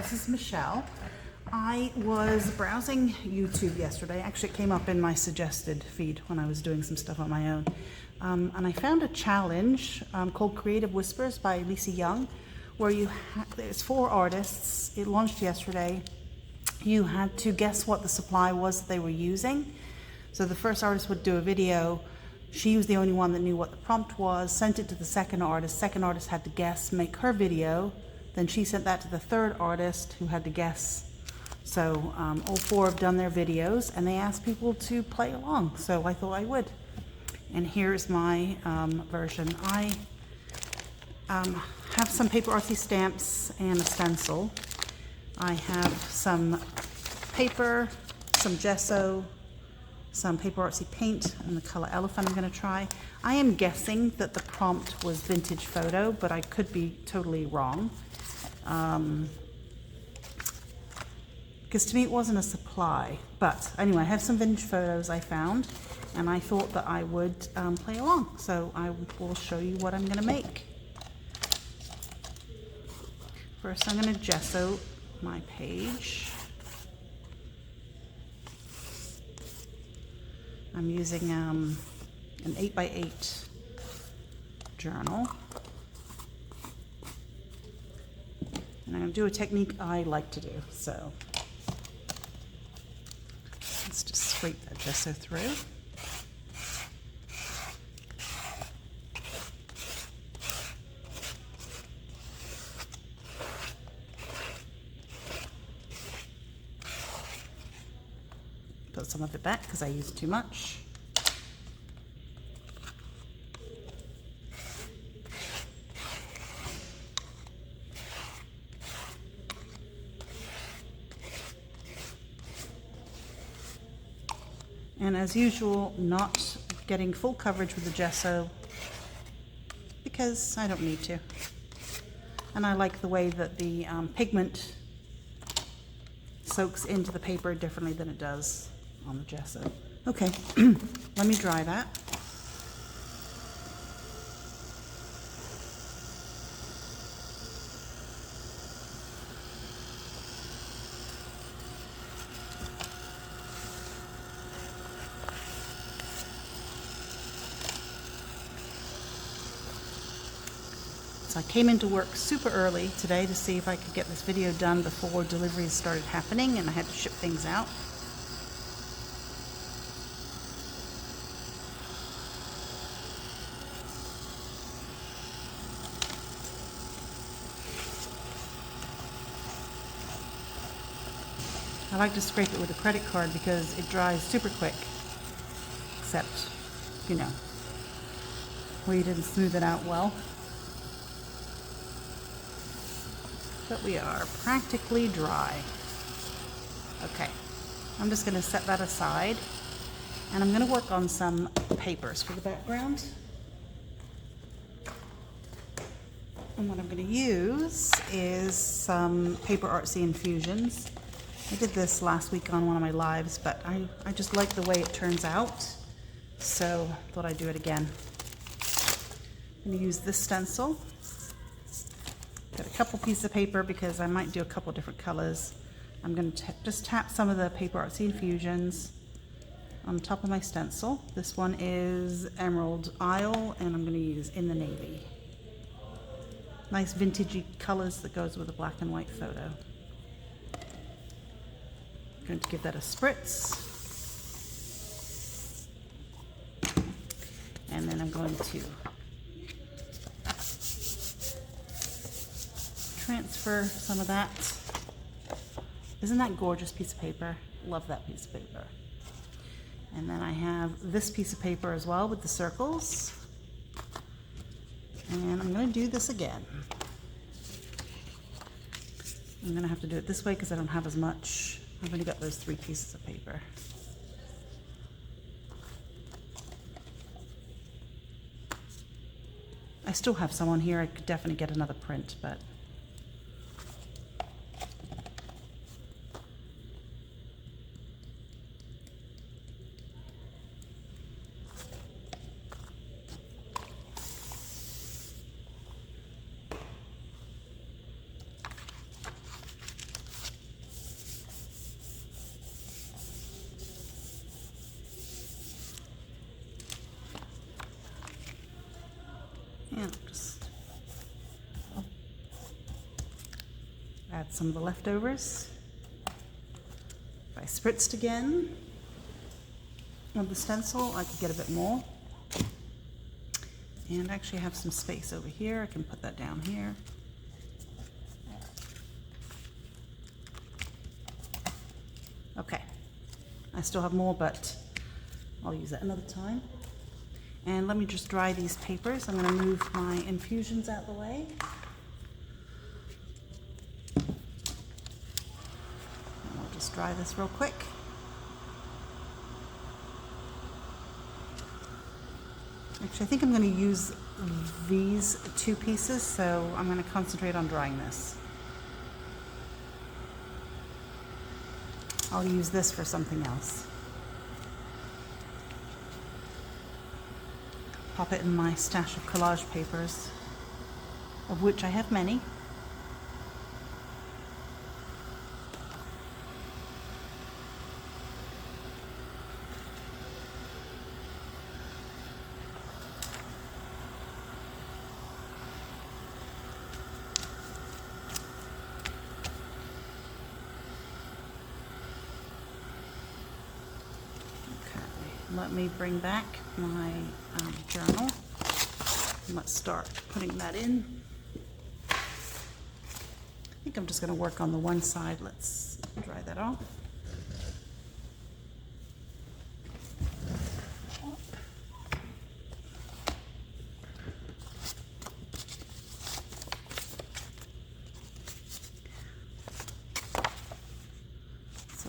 this is Michelle. I was browsing YouTube yesterday. Actually, it came up in my suggested feed when I was doing some stuff on my own. And I found a challenge called Creative Whispers by Leaca Young, where it's 4 artists. It launched yesterday. You had to guess what the supply was that they were using. So the first artist would do a video. She was the only one that knew what the prompt was, sent it to the second artist. Second artist had to guess, make her video. Then she sent that to the third artist who had to guess. So all 4 have done their videos, and they asked people to play along. So I thought I would. And here's my version. I have some paper artsy stamps and a stencil. I have some paper, some gesso, some paper artsy paint, and the color elephant I'm going to try. I am guessing that the prompt was vintage photo, but I could be totally wrong. Because to me it wasn't a supply. But anyway, I have some vintage photos I found, and I thought that I would play along. So I will show you what I'm going to make. First I'm going to gesso my page. I'm using an 8x8 journal. And I'm going to do a technique I like to do. So let's just scrape that gesso through. Put some of it back because I used too much. And as usual, not getting full coverage with the gesso because I don't need to. And I like the way that the pigment soaks into the paper differently than it does on the gesso. Okay, let me dry that. So I came into work super early today to see if I could get this video done before deliveries started happening, and I had to ship things out. I like to scrape it with a credit card because it dries super quick, except, you know, where you didn't smooth it out well. But we are practically dry. Okay, I'm just going to set that aside, and I'm going to work on some papers for the background. And what I'm going to use is some paper artsy infusions. I did this last week on one of my lives, but I just like the way it turns out, so I thought I'd do it again. I'm going to use this stencil. Got a couple pieces of paper because I might do a couple different colors. I'm going to just tap some of the paper artsy infusions on top of my stencil. This one is Emerald Isle, and I'm going to use In the Navy. Nice vintagey colors that goes with a black and white photo. I'm going to give that a spritz. And then I'm going to transfer some of that. Isn't that gorgeous piece of paper? Love that piece of paper. And then I have this piece of paper as well with the circles. And I'm going to do this again. I'm going to have to do it this way because I don't have as much. I've only got those 3 pieces of paper. I still have some on here. I could definitely get another print, but And just add some of the leftovers. If I spritzed again on the stencil, I could get a bit more. And I actually have some space over here. I can put that down here. Okay, I still have more, but I'll use that another time. And let me just dry these papers. I'm going to move my infusions out of the way. And I'll just dry this real quick. Actually, I think I'm going to use these two pieces, so I'm going to concentrate on drying this. I'll use this for something else. Pop it in my stash of collage papers, of which I have many. Let me bring back my journal. Let's start putting that in. I think I'm just going to work on the one side. Let's dry that off.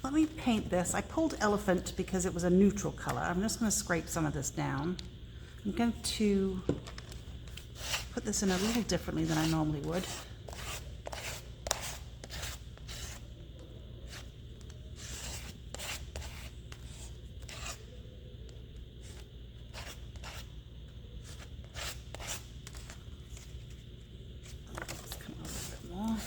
Let me paint this. I pulled elephant because it was a neutral color. I'm just going to scrape some of this down. I'm going to put this in a little differently than I normally would. Let's come a little bit more.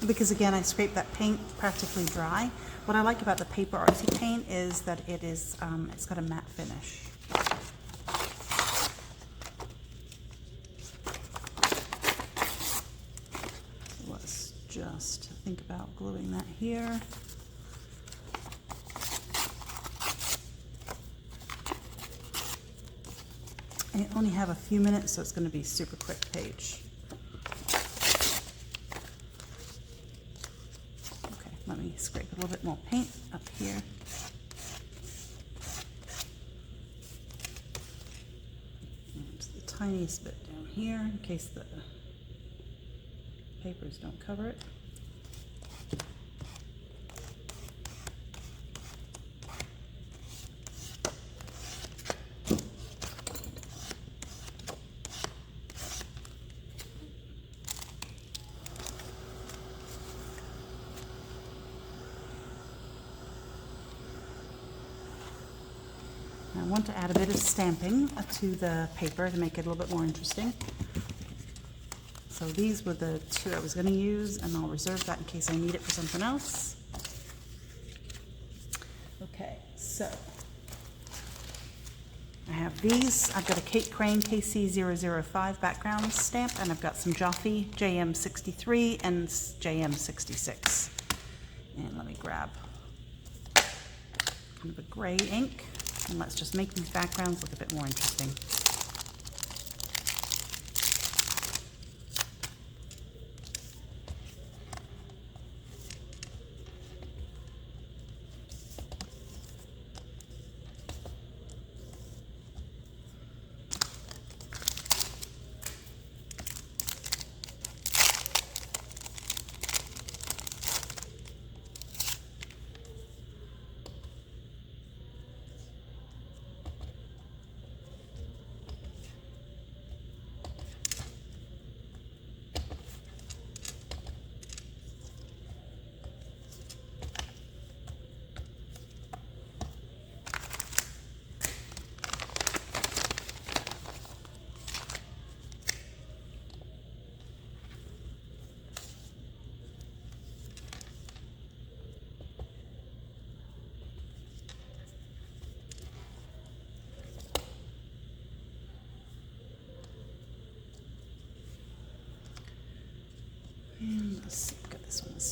Because again, I scraped that paint practically dry. What I like about the paper artsy paint is that it is, it's got a matte finish. Let's just think about gluing that here. I only have a few minutes, so it's going to be a super quick page. Let me scrape a little bit more paint up here. And the tiniest bit down here in case the papers don't cover it. I want to add a bit of stamping to the paper to make it a little bit more interesting. So these were the two I was going to use, and I'll reserve that in case I need it for something else. Okay, so I have these. I've got a Kate Crane KC005 background stamp, and I've got some Jaffe JM63 and JM66. And let me grab kind of a gray ink. And let's just make these backgrounds look a bit more interesting.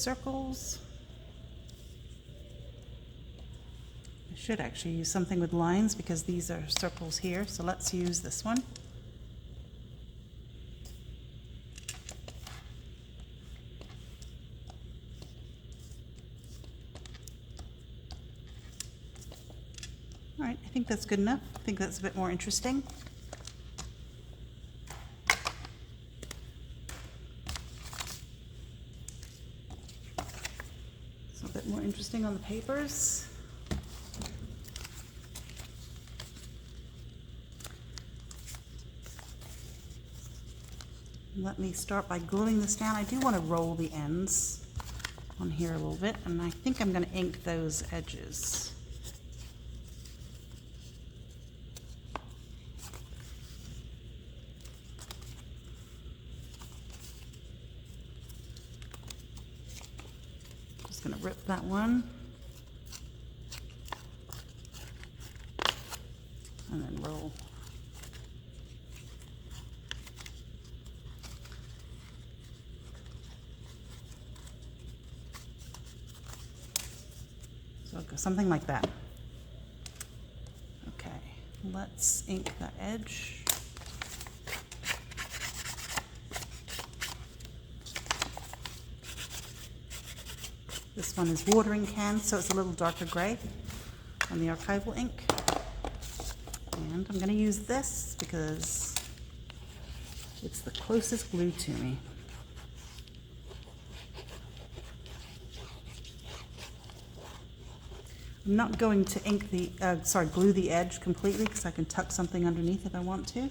circles. I should actually use something with lines because these are circles here, so let's use this one. All right, I think that's good enough. I think that's a bit more interesting. So a bit more interesting on the papers. Let me start by gluing this down. I do want to roll the ends on here a little bit, and I think I'm going to ink those edges. Just going to rip that one. And then roll. So go something like that. Okay, let's ink the edge. This one is watering can, so it's a little darker gray on the archival ink. And I'm going to use this because it's the closest glue to me. I'm not going to ink the, glue the edge completely because I can tuck something underneath if I want to.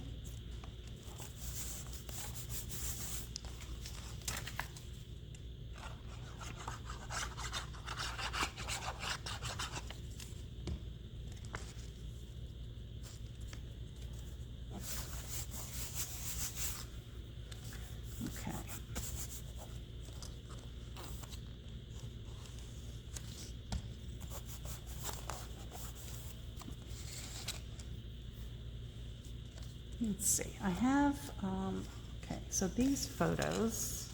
Okay. Let's see, I have, okay, so these photos,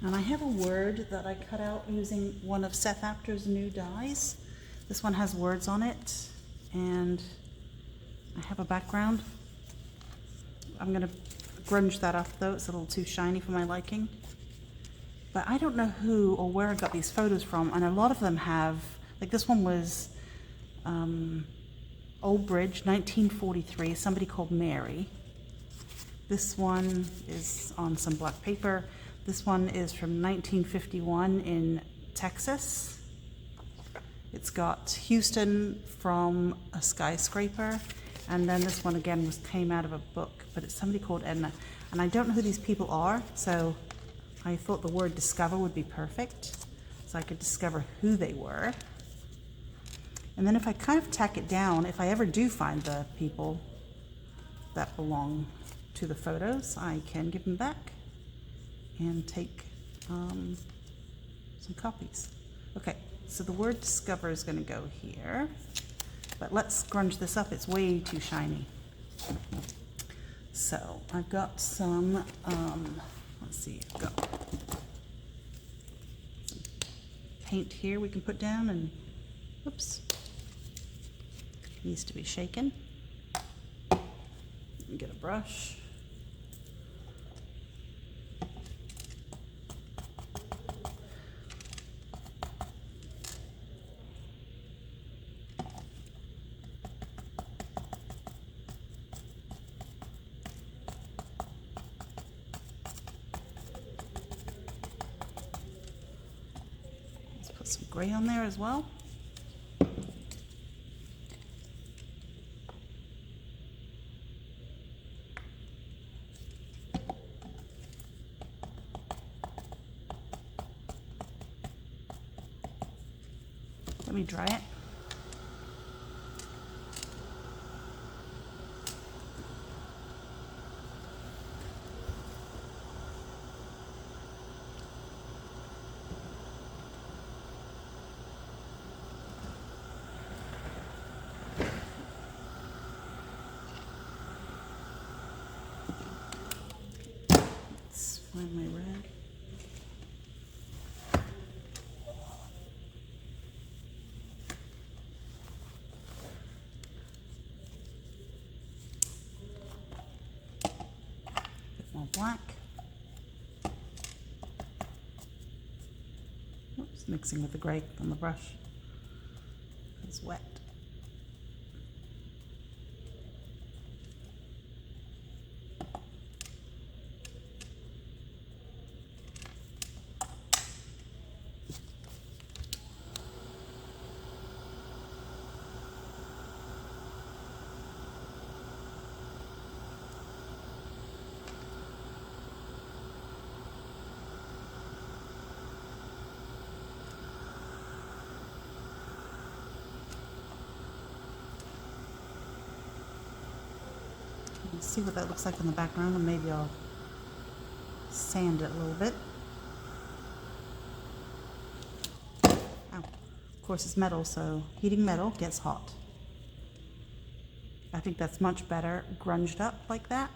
and I have a word that I cut out using one of Seth Apter's new dies. This one has words on it, and I have a background. I'm gonna grunge that up though, it's a little too shiny for my liking. But I don't know who or where I got these photos from, and a lot of them have, like this one was, Old Bridge, 1943, somebody called Mary. This one is on some black paper. This one is from 1951 in Texas. It's got Houston from a skyscraper. And then this one again came out of a book, but it's somebody called Edna. And I don't know who these people are, so I thought the word discover would be perfect, so I could discover who they were. And then if I kind of tack it down, if I ever do find the people that belong to the photos, I can give them back and take some copies. Okay, so the word discover is going to go here, but let's grunge this up. It's way too shiny. So I've got some, let's see, I've got some paint here we can put down, and oops. Needs to be shaken. Get a brush. Let's put some gray on there as well. Let me dry it. Let's Find my red. Bit more black. Oops, mixing with the gray on the brush. It's wet. See what that looks like in the background, and maybe I'll sand it a little bit. Ow. Of course it's metal, so heating metal gets hot. I think that's much better grunged up like that.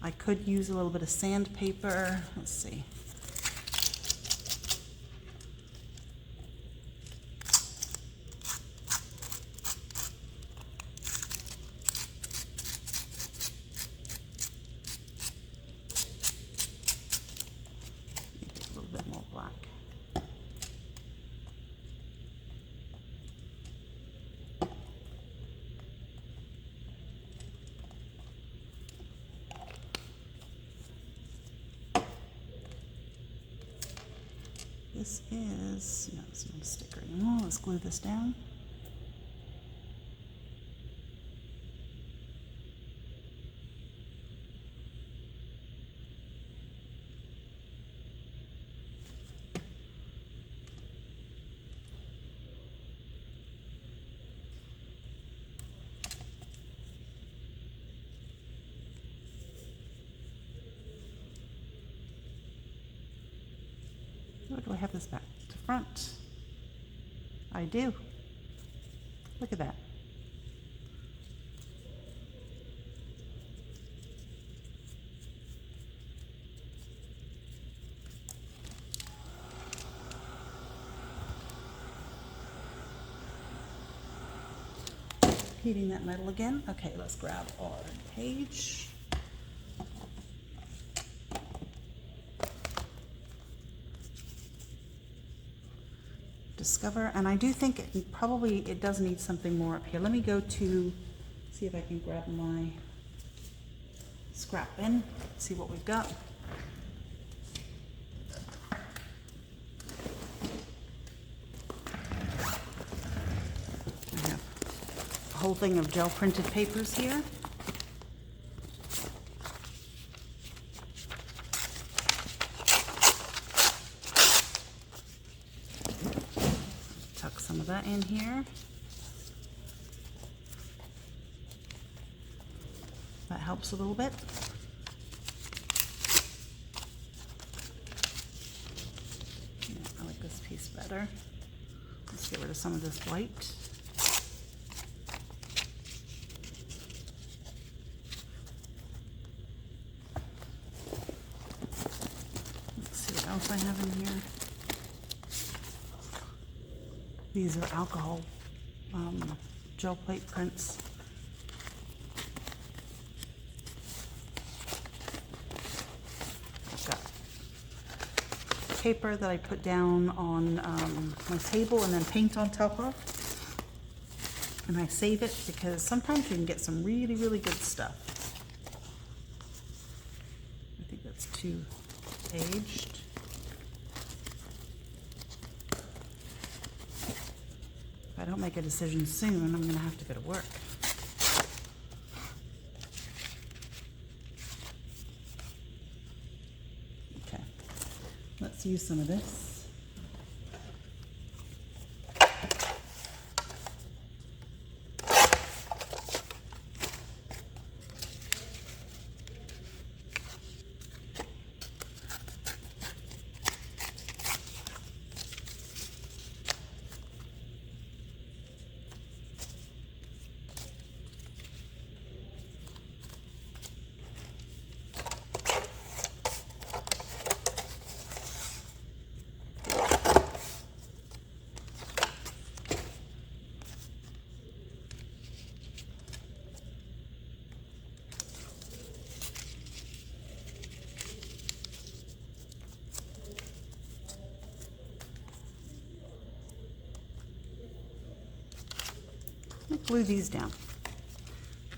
I could use a little bit of sandpaper. Let's see. This is, no, it's not a sticker anymore. Let's glue this down. Or do I have this back to front? I do. Look at that. Heating that metal again. Okay, let's grab our page. Discover, and I do think it does need something more up here. Let me go to see if I can grab my scrap bin, see what we've got. I have a whole thing of gel printed papers here. Some of that in here. That helps a little bit. Yeah, I like this piece better. Let's get rid of some of this white. Let's see what else I have in here. These are alcohol gel plate prints. I've got paper that I put down on my table and then paint on top of. And I save it because sometimes you can get some really, really good stuff. I think that's too aged. If I don't make a decision soon, I'm going to have to go to work. Okay, let's use some of this. Let me glue these down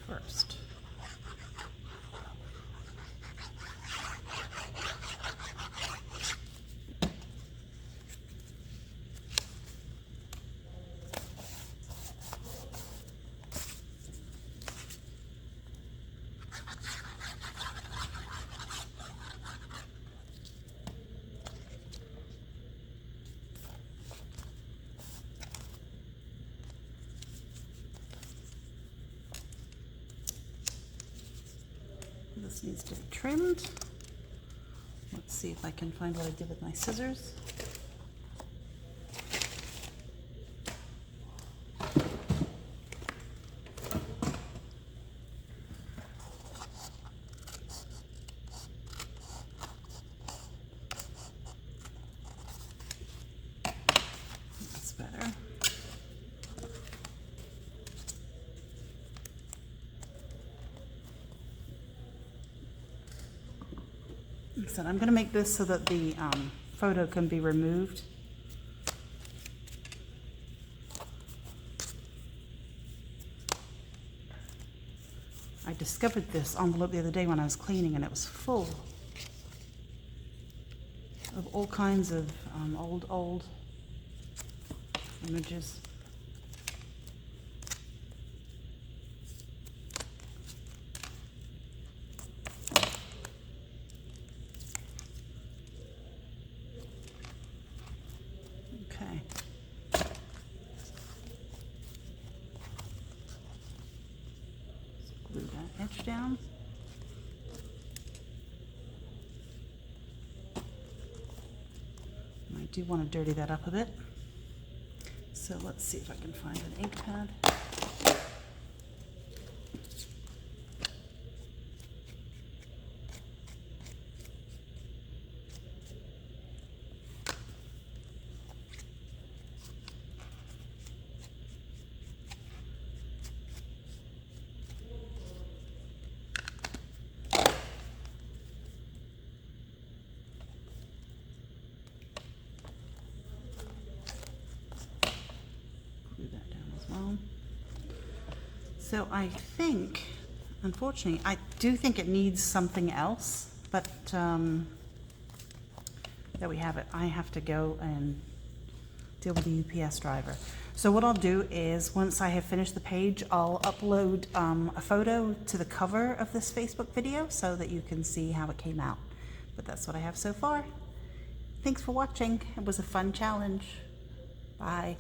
first. This needs to be trimmed. Let's see if I can find what I did with my scissors. That's better. Like I said, I'm going to make this so that the photo can be removed. I discovered this envelope the other day when I was cleaning, and it was full of all kinds of old images. Okay. Glue that edge down. And I do want to dirty that up a bit. So let's see if I can find an ink pad. So I think, unfortunately, I do think it needs something else, but there we have it. I have to go and deal with the UPS driver. So what I'll do is, once I have finished the page, I'll upload a photo to the cover of this Facebook video so that you can see how it came out. But that's what I have so far. Thanks for watching. It was a fun challenge. Bye.